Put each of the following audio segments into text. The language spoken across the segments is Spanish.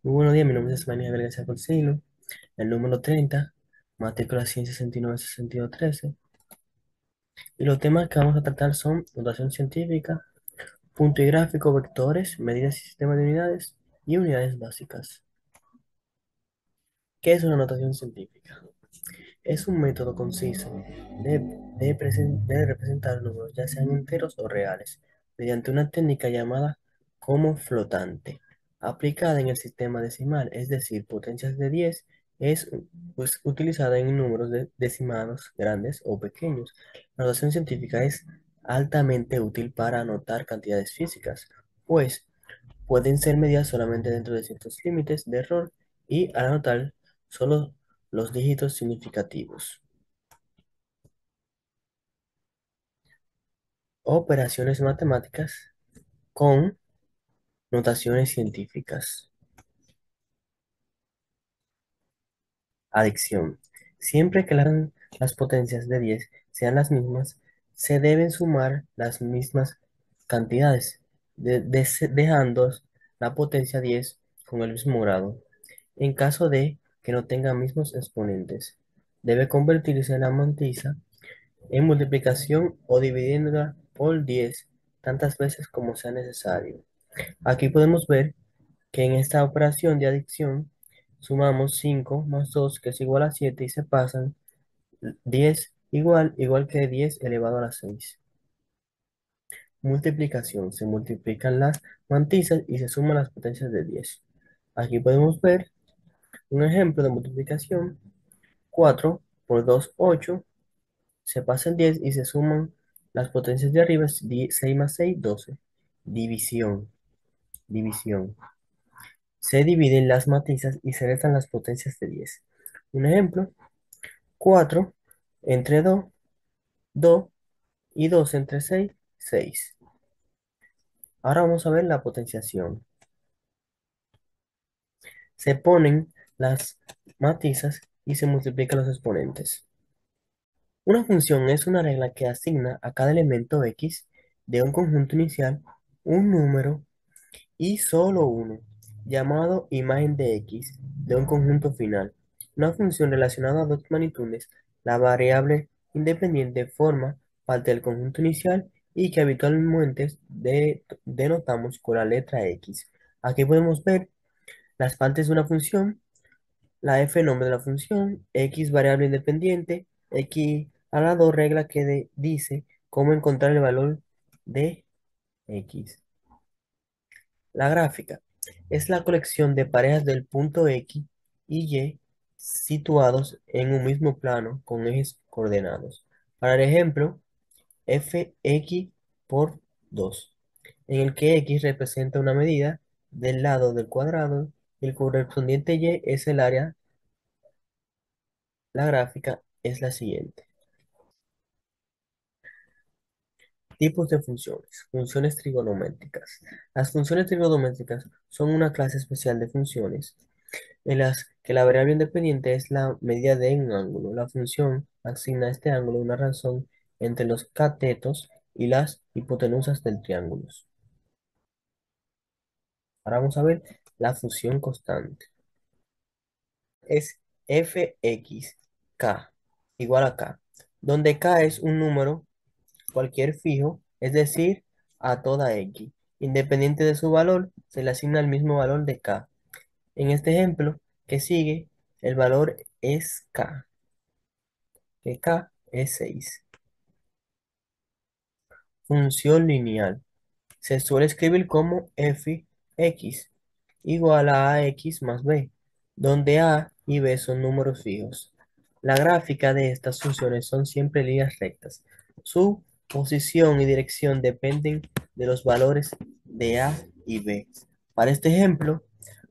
Muy buenos días, mi nombre es María García Porcino, el número 30, matrícula 169-6213. Y los temas que vamos a tratar son notación científica, punto y gráfico, vectores, medidas y sistemas de unidades y unidades básicas. ¿Qué es una notación científica? Es un método conciso de representar números, ya sean enteros o reales, mediante una técnica llamada como flotante, aplicada en el sistema decimal, es decir, potencias de 10, es pues, utilizada en números decimados grandes o pequeños. La notación científica es altamente útil para anotar cantidades físicas, pues pueden ser medidas solamente dentro de ciertos límites de error y al anotar solo los dígitos significativos. Operaciones matemáticas con notaciones científicas. Adicción. Siempre que las potencias de 10 sean las mismas, se deben sumar las mismas cantidades, dejando la potencia 10 con el mismo grado. En caso de que no tengan mismos exponentes, debe convertirse la mantisa en multiplicación o dividiéndola por 10 tantas veces como sea necesario. Aquí podemos ver que en esta operación de adicción sumamos 5 más 2 que es igual a 7 y se pasan 10 igual que 10 elevado a la 6. Multiplicación. Se multiplican las mantizas y se suman las potencias de 10. Aquí podemos ver un ejemplo de multiplicación. 4 por 2 8. Se pasan 10 y se suman las potencias de arriba. 6 más 6 12. División. División. Se dividen las matizas y se restan las potencias de 10. Un ejemplo, 4 entre 2, 2 y 2 entre 6, 6. Ahora vamos a ver la potenciación. Se ponen las matizas y se multiplican los exponentes. Una función es una regla que asigna a cada elemento x de un conjunto inicial un número y solo uno, llamado imagen de x, de un conjunto final. Una función relacionada a dos magnitudes, la variable independiente forma parte del conjunto inicial y que habitualmente denotamos con la letra x. Aquí podemos ver las partes de una función, la f nombre de la función, x variable independiente, x a la 2 regla que dice cómo encontrar el valor de x. La gráfica es la colección de parejas del punto X y Y situados en un mismo plano con ejes coordenados. Para el ejemplo, fx por 2, en el que x representa una medida del lado del cuadrado y el correspondiente y es el área. La gráfica es la siguiente. Tipos de funciones. Funciones trigonométricas. Las funciones trigonométricas son una clase especial de funciones en las que la variable independiente es la medida de un ángulo. La función asigna a este ángulo una razón entre los catetos y las hipotenusas del triángulo. Ahora vamos a ver la función constante. Es fx(k) igual a k, donde k es un número cualquier fijo, es decir, a toda x. Independiente de su valor, se le asigna el mismo valor de k. En este ejemplo que sigue, el valor es k, que k es 6. Función lineal. Se suele escribir como fx igual a ax más b, donde a y b son números fijos. La gráfica de estas funciones son siempre líneas rectas. Su posición y dirección dependen de los valores de a y b. Para este ejemplo,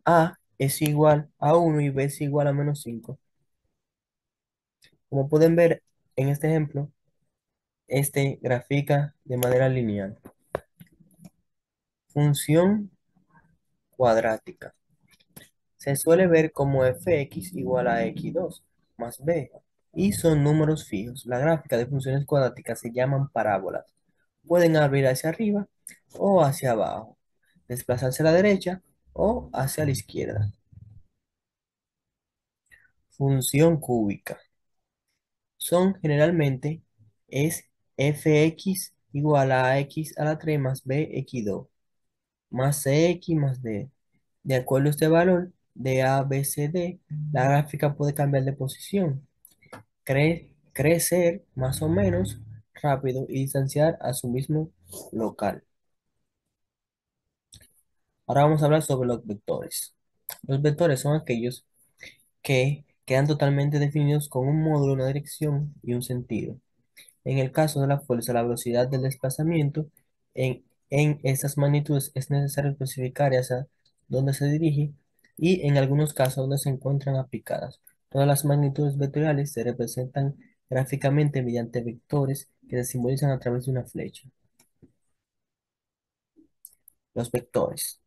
a es igual a 1 y b es igual a -5. Como pueden ver en este ejemplo, este grafica de manera lineal. Función cuadrática. Se suele ver como fx igual a x2 más b y son números fijos. La gráfica de funciones cuadráticas se llaman parábolas. Pueden abrir hacia arriba o hacia abajo, desplazarse a la derecha o hacia la izquierda. Función cúbica. Son generalmente es fx igual a x a la 3 más bx2 más cx más d. De acuerdo a este valor de a, b, c, d, la gráfica puede cambiar de posición, crecer más o menos rápido y distanciar a su mismo local. Ahora vamos a hablar sobre los vectores. Los vectores son aquellos que quedan totalmente definidos con un módulo, una dirección y un sentido. En el caso de la fuerza, la velocidad del desplazamiento en estas magnitudes es necesario especificar hacia dónde se dirige y en algunos casos donde se encuentran aplicadas. Todas las magnitudes vectoriales se representan gráficamente mediante vectores que se simbolizan a través de una flecha. Los vectores.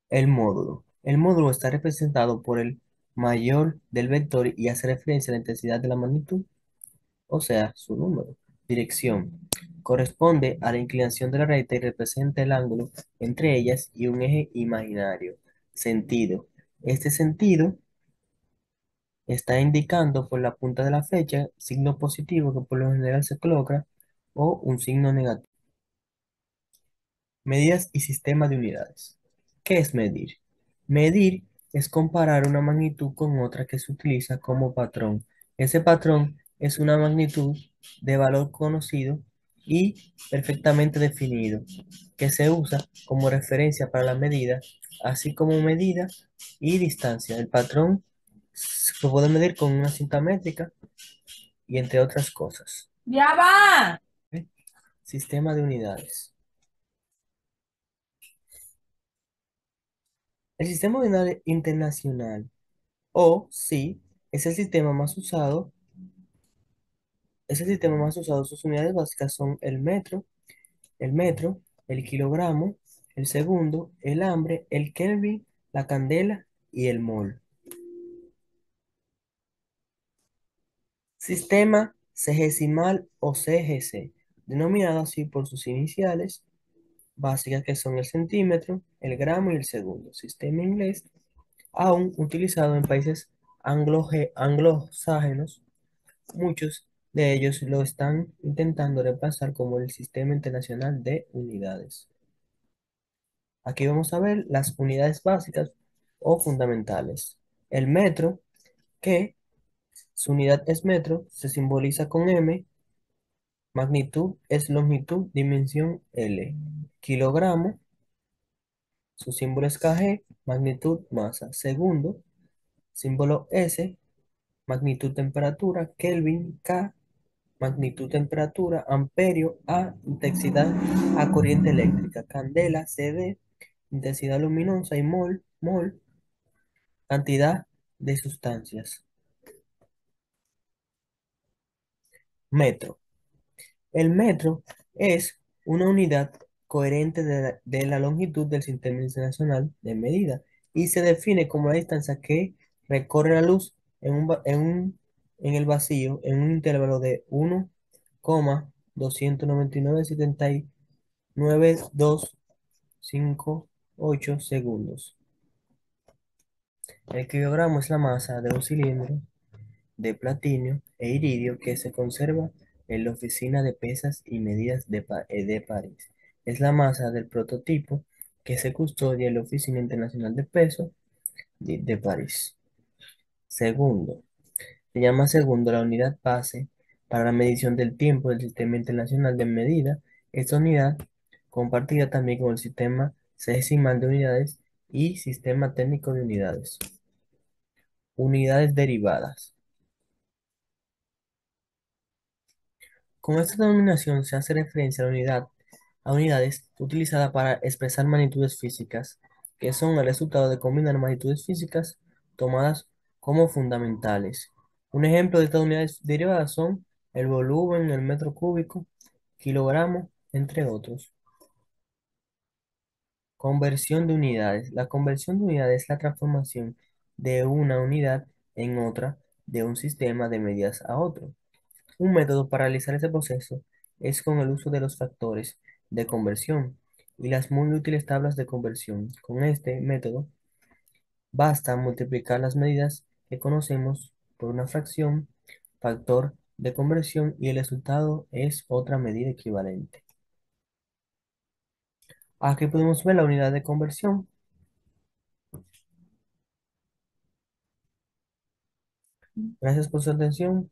El módulo. El módulo está representado por el mayor del vector y hace referencia a la intensidad de la magnitud, o sea, su número. Dirección. Corresponde a la inclinación de la recta y representa el ángulo entre ellas y un eje imaginario. Sentido. Este sentido está indicando por la punta de la flecha signo positivo que por lo general se coloca o un signo negativo. Medidas y sistema de unidades. ¿Qué es medir? Medir es comparar una magnitud con otra que se utiliza como patrón. Ese patrón es una magnitud de valor conocido y perfectamente definido, que se usa como referencia para la medida, así como medida y distancia. El patrón se puede medir con una cinta métrica y entre otras cosas. Ya va. ¿Ok? Sistema de unidades. El sistema de unidades internacional o sí, es el sistema más usado. Es el sistema más usado. Sus unidades básicas son el metro, el kilogramo, el segundo, el hambre, el Kelvin, la candela y el mol. Sistema cegesimal o CGC, denominado así por sus iniciales básicas que son el centímetro, el gramo y el segundo. Sistema inglés, aún utilizado en países anglosajones. Muchos de ellos lo están intentando reemplazar como el Sistema Internacional de Unidades. Aquí vamos a ver las unidades básicas o fundamentales. El metro, que su unidad es metro, se simboliza con M, magnitud es longitud, dimensión L. Kilogramo, su símbolo es kg, magnitud, masa. Segundo, símbolo S, magnitud, temperatura, Kelvin, K, magnitud, temperatura, amperio, A, intensidad a corriente eléctrica, candela, CD, intensidad luminosa y mol, cantidad de sustancias. Metro. El metro es una unidad coherente de la longitud del Sistema Internacional de Medida y se define como la distancia que recorre la luz en el vacío en un intervalo de 1,299,258 segundos. El kilogramo es la masa de un cilindro de platino e iridio que se conserva en la Oficina de Pesas y Medidas de París. Es la masa del prototipo que se custodia en la Oficina Internacional de Peso de París. Segundo, se llama segundo la unidad base para la medición del tiempo del Sistema Internacional de Medida. Esta unidad compartida también con el Sistema Sexesimal de Unidades y Sistema Técnico de Unidades. Unidades derivadas. Con esta denominación se hace referencia a unidades utilizadas para expresar magnitudes físicas, que son el resultado de combinar magnitudes físicas tomadas como fundamentales. Un ejemplo de estas unidades derivadas son el volumen, el metro cúbico, kilogramo, entre otros. Conversión de unidades. La conversión de unidades es la transformación de una unidad en otra de un sistema de medidas a otro. Un método para realizar ese proceso es con el uso de los factores de conversión y las muy útiles tablas de conversión. Con este método Basta multiplicar las medidas que conocemos por una fracción, factor de conversión y el resultado es otra medida equivalente. Aquí podemos ver la unidad de conversión. Gracias por su atención.